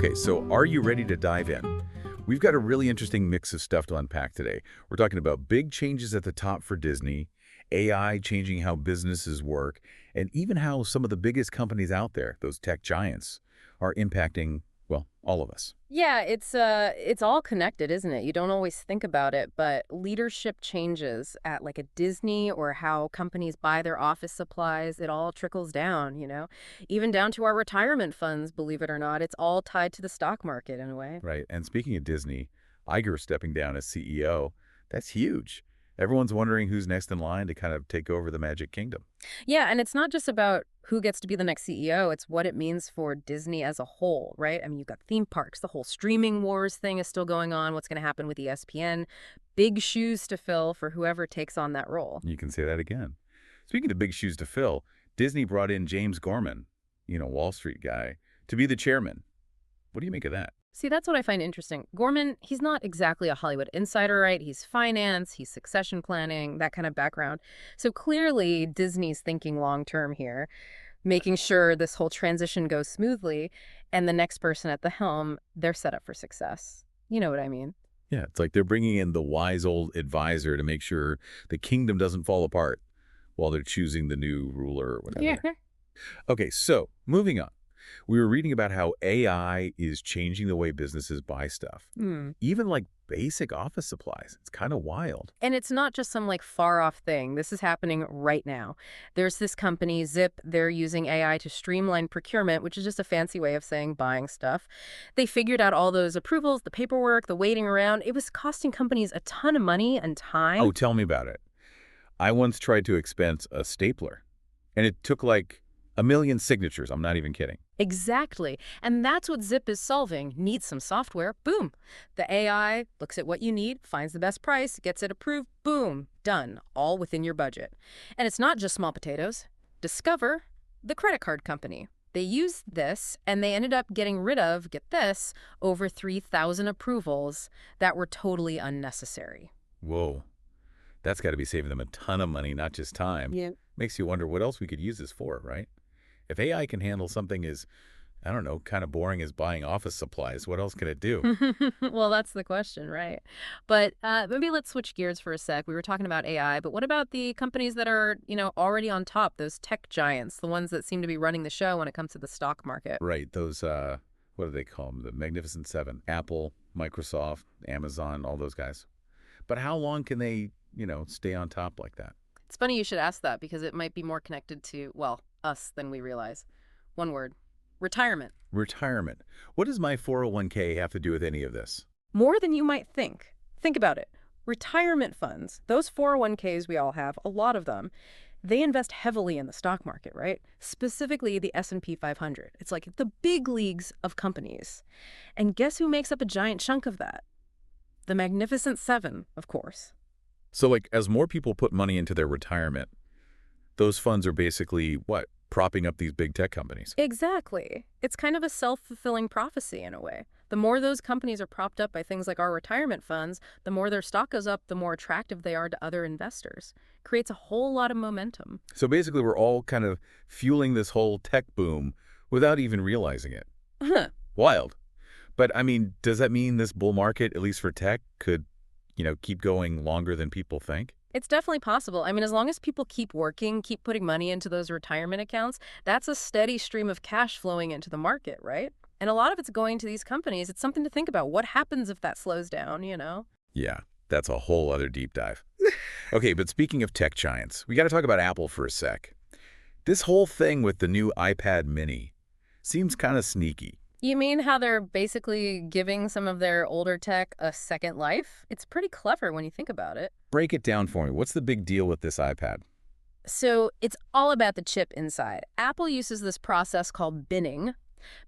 Okay, so are you ready to dive in? We've got a really interesting mix of stuff to unpack today. We're talking about big changes at the top for Disney, AI changing how businesses work, and even how some of the biggest companies out there, those tech giants, are impacting, well, all of us. Yeah, it's all connected, isn't it? You don't always think about it, but leadership changes at like a Disney or how companies buy their office supplies, it all trickles down. Even down to our retirement funds, believe it or not, it's all tied to the stock market in a way. Right. And speaking of Disney, Iger stepping down as CEO, that's huge. Everyone's wondering who's next in line to kind of take over the Magic Kingdom. Yeah, and it's not just about who gets to be the next CEO, it's what it means for Disney as a whole, right? I mean, you've got theme parks, the whole streaming wars thing is still going on, what's going to happen with ESPN, big shoes to fill for whoever takes on that role. You can say that again. Speaking of big shoes to fill, Disney brought in James Gorman, Wall Street guy, to be the chairman. What do you make of that? See, that's what I find interesting. Gorman, he's not exactly a Hollywood insider, right? He's finance, he's succession planning, that kind of background. So clearly, Disney's thinking long term here, making sure this whole transition goes smoothly, and the next person at the helm, they're set up for success. You know what I mean? Yeah, it's like they're bringing in the wise old advisor to make sure the kingdom doesn't fall apart while they're choosing the new ruler or whatever. Yeah. Okay, so moving on. We were reading about how AI is changing the way businesses buy stuff. Hmm. Even like basic office supplies. It's kind of wild. And it's not just some like far off thing. This is happening right now. There's this company, Zip, they're using AI to streamline procurement, which is just a fancy way of saying buying stuff. They figured out all those approvals, the paperwork, the waiting around. It was costing companies a ton of money and time. Oh, tell me about it. I once tried to expense a stapler, and it took like a million signatures. I'm not even kidding. Exactly. And that's what Zip is solving. Need some software? Boom. The AI looks at what you need, finds the best price, gets it approved. Boom. Done. All within your budget. And it's not just small potatoes. Discover, the credit card company. They used this, and they ended up getting rid of, get this, over 3,000 approvals that were totally unnecessary. Whoa. That's got to be saving them a ton of money, not just time. Yeah. Makes you wonder what else we could use this for, right? If AI can handle something as, I don't know, kind of boring as buying office supplies, what else can it do? Well, that's the question, right? But maybe let's switch gears for a sec. We were talking about AI, but what about the companies that are, already on top, those tech giants, the ones that seem to be running the show when it comes to the stock market? Right, those, what do they call them? The Magnificent Seven. Apple, Microsoft, Amazon, all those guys. But how long can they, stay on top like that? It's funny you should ask that because it might be more connected to, well, us than we realize. One word. Retirement. Retirement. What does my 401k have to do with any of this? More than you might think. Think about it. Retirement funds, those 401ks we all have, a lot of them, they invest heavily in the stock market, right? Specifically the S&P 500. It's like the big leagues of companies. And guess who makes up a giant chunk of that? The Magnificent Seven, of course. So, like, as more people put money into their retirement, those funds are basically, what, propping up these big tech companies? Exactly. It's kind of a self-fulfilling prophecy in a way. The more those companies are propped up by things like our retirement funds, the more their stock goes up, the more attractive they are to other investors. Creates a whole lot of momentum. So basically, we're all kind of fueling this whole tech boom without even realizing it. Huh. Wild. But, I mean, does that mean this bull market, at least for tech, could, keep going longer than people think? It's definitely possible. I mean, as long as people keep working, keep putting money into those retirement accounts, that's a steady stream of cash flowing into the market, right? And a lot of it's going to these companies. It's something to think about. What happens if that slows down, Yeah, that's a whole other deep dive. Okay, but speaking of tech giants, we got to talk about Apple for a sec. This whole thing with the new iPad mini seems kind of sneaky. You mean how they're basically giving some of their older tech a second life? It's pretty clever when you think about it. Break it down for me. What's the big deal with this iPad? So it's all about the chip inside. Apple uses this process called binning.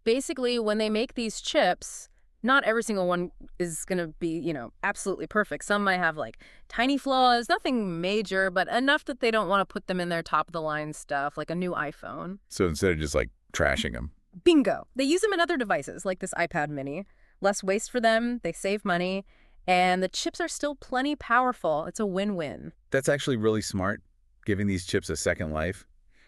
Basically, when they make these chips, not every single one is going to be, absolutely perfect. Some might have like tiny flaws, nothing major, but enough that they don't want to put them in their top of the line stuff, like a new iPhone. So instead of just like trashing them. Bingo. They use them in other devices, like this iPad mini. Less waste for them, they save money, and the chips are still plenty powerful. It's a win-win. That's actually really smart, giving these chips a second life.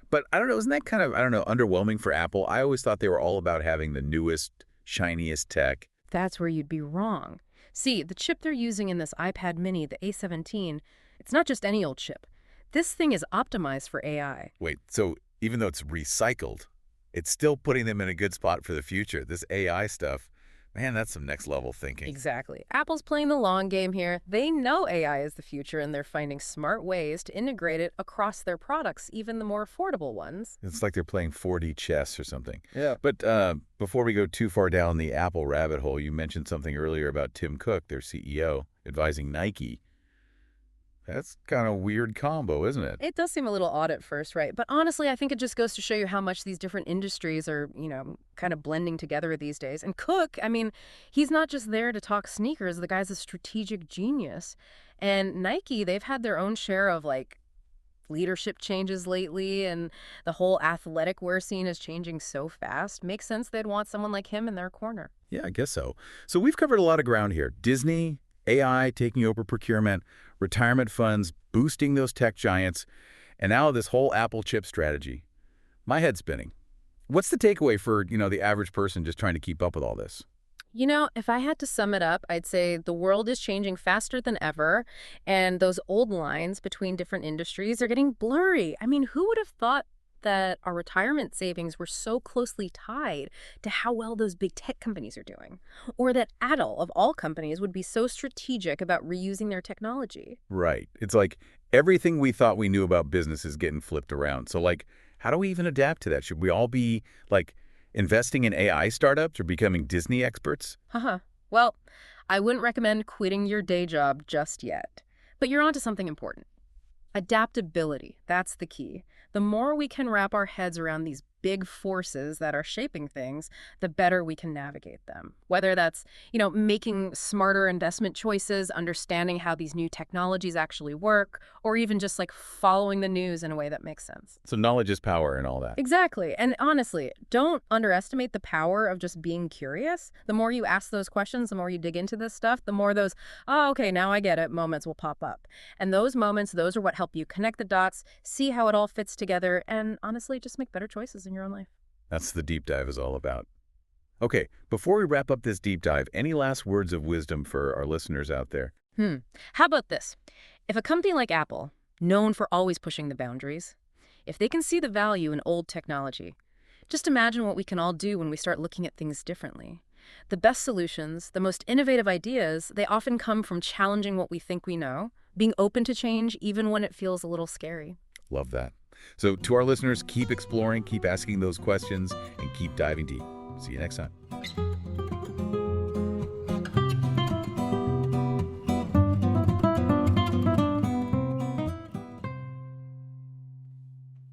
But I don't know, isn't that kind of, underwhelming for Apple? I always thought they were all about having the newest shiniest tech. That's where you'd be wrong. See, the chip they're using in this iPad mini, the A17, it's not just any old chip. This thing is optimized for AI. Wait, so even though it's recycled, it's still putting them in a good spot for the future. This AI stuff, man, that's some next level thinking. Exactly. Apple's playing the long game here. They know AI is the future, and they're finding smart ways to integrate it across their products, even the more affordable ones. It's like they're playing 4D chess or something. Yeah. But before we go too far down the Apple rabbit hole, you mentioned something earlier about Tim Cook, their CEO, advising Nike. That's kind of a weird combo, isn't it? It does seem a little odd at first, right? But honestly, I think it just goes to show you how much these different industries are, kind of blending together these days. And Cook, I mean, he's not just there to talk sneakers. The guy's a strategic genius. And Nike, they've had their own share of, leadership changes lately, and the whole athletic wear scene is changing so fast. Makes sense they'd want someone like him in their corner. Yeah, I guess so. So we've covered a lot of ground here. Disney, AI taking over procurement, retirement funds, boosting those tech giants, and now this whole Apple chip strategy. My head's spinning. What's the takeaway for, the average person just trying to keep up with all this? If I had to sum it up, I'd say the world is changing faster than ever, and those old lines between different industries are getting blurry. I mean, who would have thought that our retirement savings were so closely tied to how well those big tech companies are doing? Or that Apple, of all companies, would be so strategic about reusing their technology? Right. It's like everything we thought we knew about business is getting flipped around. So, how do we even adapt to that? Should we all be, investing in AI startups or becoming Disney experts? Well, I wouldn't recommend quitting your day job just yet. But you're onto something important. Adaptability, that's the key. The more we can wrap our heads around these big forces that are shaping things, the better we can navigate them. Whether that's, making smarter investment choices, understanding how these new technologies actually work, or even just following the news in a way that makes sense. So knowledge is power and all that. Exactly. And honestly, don't underestimate the power of just being curious. The more you ask those questions, the more you dig into this stuff, the more those, oh, okay, now I get it, moments will pop up. And those moments, those are what help you connect the dots, see how it all fits together, and honestly, just make better choices in your own life. That's the deep dive is all about. Okay, before we wrap up this deep dive, any last words of wisdom for our listeners out there? How about this? If a company like Apple, known for always pushing the boundaries, if they can see the value in old technology, just imagine what we can all do when we start looking at things differently. The best solutions, the most innovative ideas, they often come from challenging what we think we know, being open to change even when it feels a little scary. Love that. So to our listeners, keep exploring, keep asking those questions, and keep diving deep. See you next time.